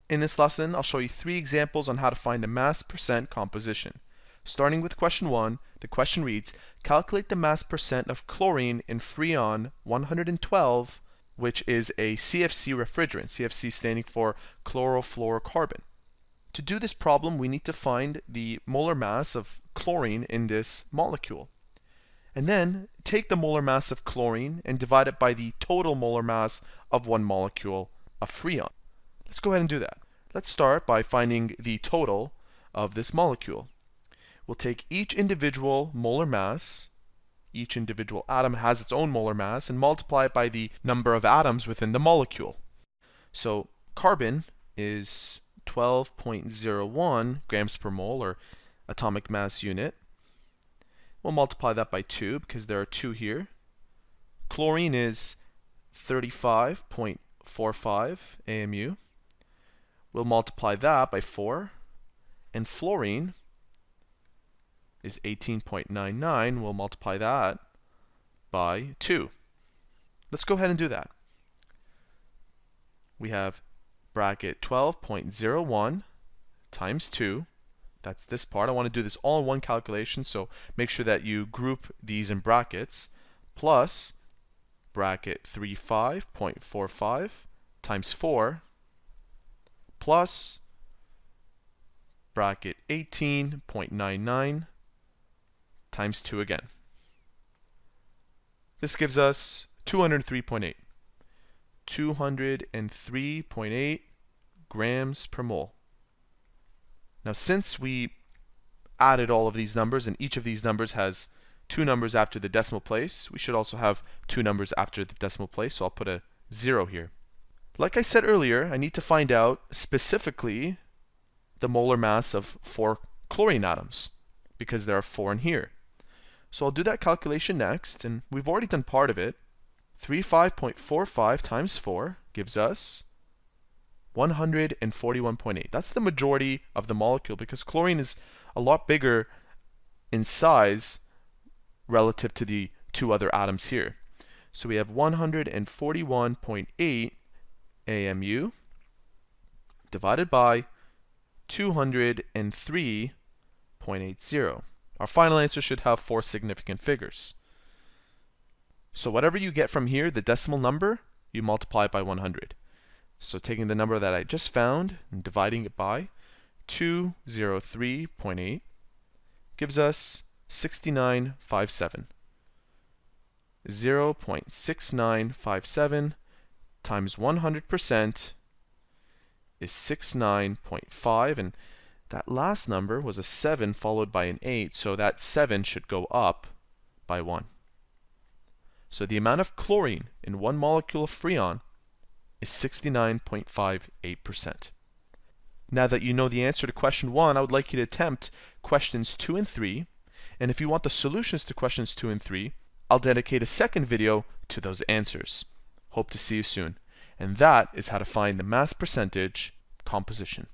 In this lesson, I'll show you 3 examples on how to find the mass percent composition. Starting with question 1, the question reads, calculate the mass percent of chlorine in Freon 112, which is a CFC refrigerant, CFC standing for chlorofluorocarbon. To do this problem, we need to find the molar mass of chlorine in this molecule. And then take the molar mass of chlorine and divide it by the total molar mass of one molecule of Freon. Let's go ahead and do that. Let's start by finding the total of this molecule. We'll take each individual molar mass, each individual atom has its own molar mass, and multiply it by the number of atoms within the molecule. So carbon is 12.01 grams per mole, or atomic mass unit. We'll multiply that by 2 because there are 2 here. Chlorine is 35.45 AMU. We'll multiply that by 4. And fluorine is 18.99. We'll multiply that by 2. Let's go ahead and do that. We have bracket 12.01 times 2. That's this part. I want to do this all in one calculation, so make sure that you group these in brackets, plus bracket 35.45 times 4, plus bracket 18.99 times 2 again. This gives us 203.8. 203.8 grams per mole. Now, since we added all of these numbers and each of these numbers has 2 numbers after the decimal place, we should also have 2 numbers after the decimal place, so I'll put a 0 here. Like I said earlier, I need to find out specifically the molar mass of 4 chlorine atoms, because there are 4 in here. So I'll do that calculation next, and we've already done part of it. 35.45 times 4 gives us 141.8. That's the majority of the molecule, because chlorine is a lot bigger in size relative to the 2 other atoms here. So we have 141.8 AMU divided by 203.80. Our final answer should have 4 significant figures. So whatever you get from here, the decimal number, you multiply it by 100. So taking the number that I just found and dividing it by 203.8 gives us 6957. 0.6957 times 100% is 69.5, and that last number was a 7 followed by an 8, so that 7 should go up by 1. So the amount of chlorine in one molecule of Freon is 69.58%. Now that you know the answer to question 1, I would like you to attempt questions 2 and 3, and if you want the solutions to questions 2 and 3, I'll dedicate a second video to those answers. Hope to see you soon. And that is how to find the mass percentage composition.